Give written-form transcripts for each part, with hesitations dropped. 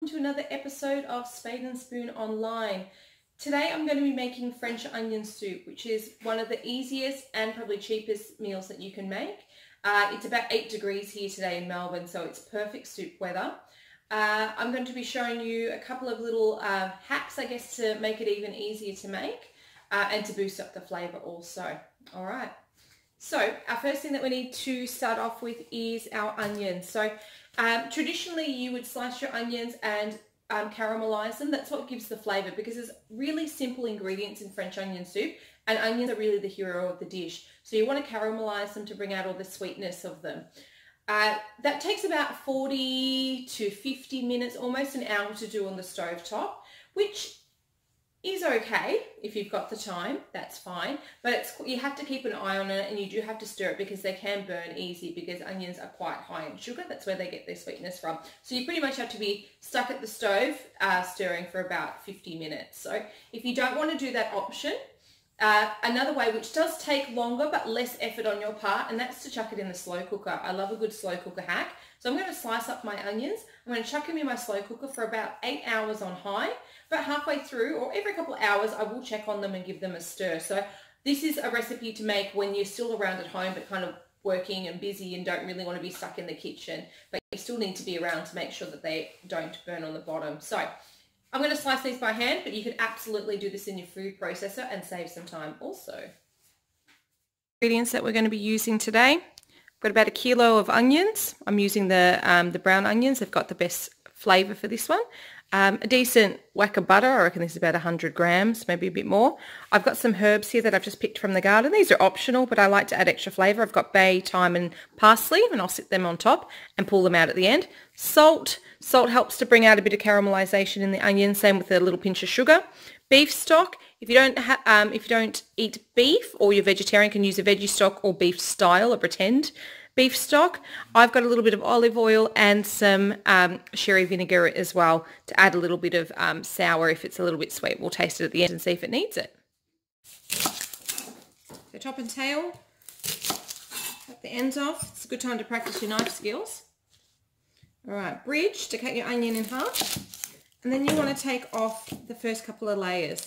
To another episode of Spade and Spoon Online. Today I'm going to be making French onion soup, which is one of the easiest and probably cheapest meals that you can make. It's about 8 degrees here today in Melbourne, so it's perfect soup weather. I'm going to be showing you a couple of little hacks, I guess, to make it even easier to make and to boost up the flavour also. All right. So our first thing that we need to start off with is our onions. So traditionally you would slice your onions and caramelize them. That's what gives the flavour, because there's really simple ingredients in French onion soup and onions are really the hero of the dish. So you want to caramelize them to bring out all the sweetness of them. That takes about 40 to 50 minutes, almost an hour to do on the stove top, which is okay if you've got the time, that's fine, but you have to keep an eye on it, and you do have to stir it because they can burn easy, because onions are quite high in sugar. That's where they get their sweetness from. So you pretty much have to be stuck at the stove stirring for about 50 minutes. So if you don't want to do that option, another way, which does take longer but less effort on your part, and that's to chuck it in the slow cooker. I love a good slow cooker hack. So I'm going to slice up my onions. I'm going to chuck them in my slow cooker for about 8 hours on high. But halfway through, or every couple of hours, I will check on them and give them a stir. So this is a recipe to make when you're still around at home but kind of working and busy and don't really want to be stuck in the kitchen, but you still need to be around to make sure that they don't burn on the bottom. So I'm going to slice these by hand, but you could absolutely do this in your food processor and save some time also. Ingredients that we're going to be using today. I've got about 1 kilo of onions. I'm using the brown onions. They've got the best flavour for this one. A decent whack of butter. I reckon this is about 100 grams, maybe a bit more. I've got some herbs here that I've just picked from the garden. These are optional, but I like to add extra flavour. I've got bay, thyme and parsley, and I'll sit them on top and pull them out at the end. Salt. Salt helps to bring out a bit of caramelisation in the onion, same with a little pinch of sugar. Beef stock. If you don't eat beef, or you're vegetarian, you can use a veggie stock or beef style or pretend beef stock. I've got a little bit of olive oil and some sherry vinegar as well to add a little bit of sour if it's a little bit sweet. We'll taste it at the end and see if it needs it. So top and tail, cut the ends off. It's a good time to practice your knife skills. All right, bridge to cut your onion in half. And then you want to take off the first couple of layers.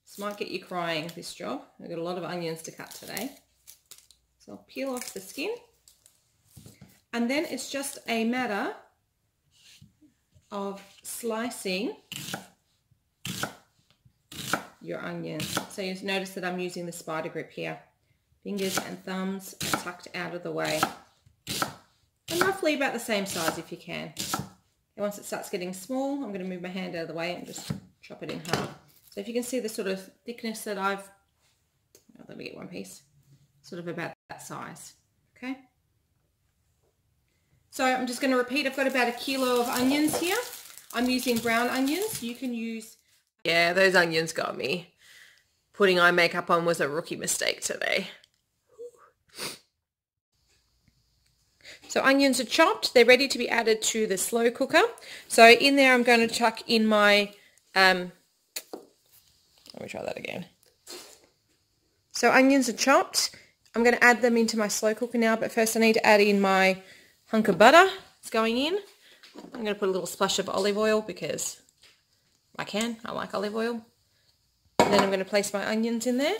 This might get you crying, this job. I've got a lot of onions to cut today. So I'll peel off the skin, and then it's just a matter of slicing your onions. So you notice that I'm using the spider grip here. Fingers and thumbs are tucked out of the way. And roughly about the same size if you can. And once it starts getting small, I'm going to move my hand out of the way and just chop it in half. So if you can see the sort of thickness that let me get one piece. Sort of about that size, okay? So I'm just going to repeat, I've got about 1 kilo of onions here. I'm using brown onions. You can use... Yeah, those onions got me. Putting eye makeup on was a rookie mistake today. So onions are chopped. They're ready to be added to the slow cooker. So in there I'm going to chuck in my... let me try that again. So onions are chopped. I'm going to add them into my slow cooker now, but first I need to add in my hunk of butter. It's going in. I'm going to put a little splash of olive oil because I like olive oil. And then I'm going to place my onions in there.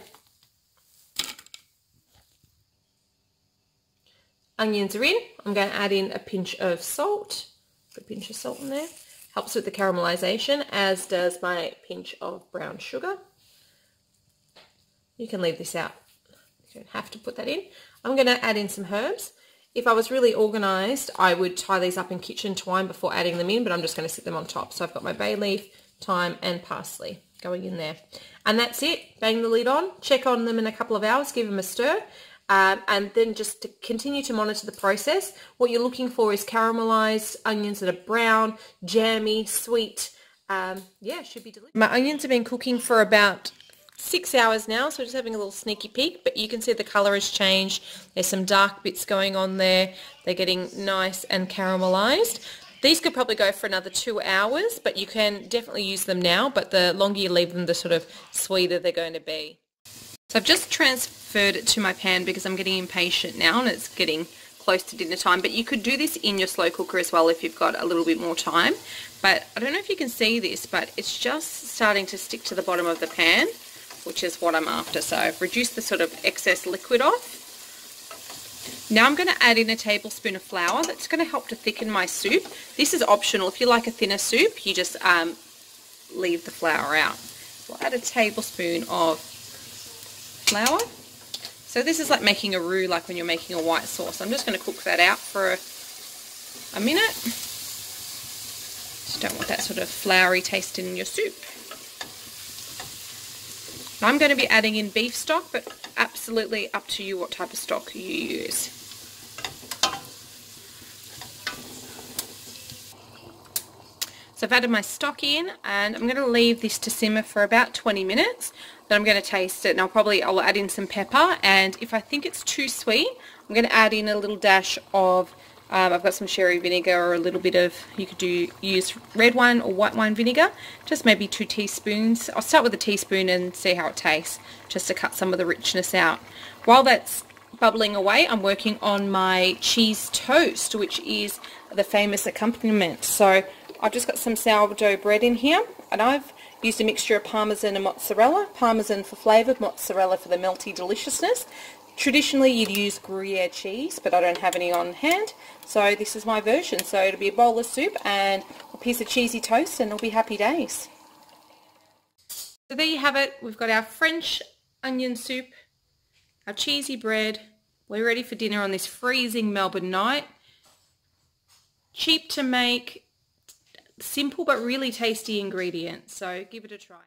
Onions are in. I'm going to add in a pinch of salt. Put a pinch of salt in there. Helps with the caramelization, as does my pinch of brown sugar. You can leave this out. You don't have to put that in. I'm going to add in some herbs. If I was really organised, I would tie these up in kitchen twine before adding them in, but I'm just going to sit them on top. So I've got my bay leaf, thyme and parsley going in there. And that's it. Bang the lid on. Check on them in a couple of hours. Give them a stir. And then just to continue to monitor the process. What you're looking for is caramelised onions that are brown, jammy, sweet. Yeah, should be delicious. My onions have been cooking for about 6 hours now, so just having a little sneaky peek, but you can see the colour has changed. There's some dark bits going on there. They're getting nice and caramelised. These could probably go for another 2 hours, but you can definitely use them now, but the longer you leave them, the sort of sweeter they're going to be. So I've just transferred it to my pan because I'm getting impatient now and it's getting close to dinner time, but you could do this in your slow cooker as well if you've got a little bit more time. But I don't know if you can see this, but it's just starting to stick to the bottom of the pan, which is what I'm after. So I've reduced the sort of excess liquid off. Now I'm going to add in a tablespoon of flour. That's going to help to thicken my soup. This is optional. If you like a thinner soup, you just leave the flour out. So I'll add a tablespoon of flour. So this is like making a roux, like when you're making a white sauce. I'm just going to cook that out for a minute. Just don't want that sort of floury taste in your soup. I'm going to be adding in beef stock, but absolutely up to you what type of stock you use. So I've added my stock in, and I'm going to leave this to simmer for about 20 minutes. Then I'm going to taste it, and I'll add in some pepper, and if I think it's too sweet, I'm going to add in a little dash of, I've got some sherry vinegar, or a little bit of, you could use red wine or white wine vinegar, just maybe 2 teaspoons. I'll start with a teaspoon and see how it tastes, just to cut some of the richness out. While that's bubbling away, I'm working on my cheese toast, which is the famous accompaniment. So I've just got some sourdough bread in here, and I've used a mixture of parmesan and mozzarella. Parmesan for flavour, mozzarella for the melty deliciousness. Traditionally you'd use Gruyere cheese, but I don't have any on hand, so this is my version. So it'll be a bowl of soup and a piece of cheesy toast, and it'll be happy days. So there you have it. We've got our French onion soup, our cheesy bread. We're ready for dinner on this freezing Melbourne night. Cheap to make, simple but really tasty ingredients, so give it a try.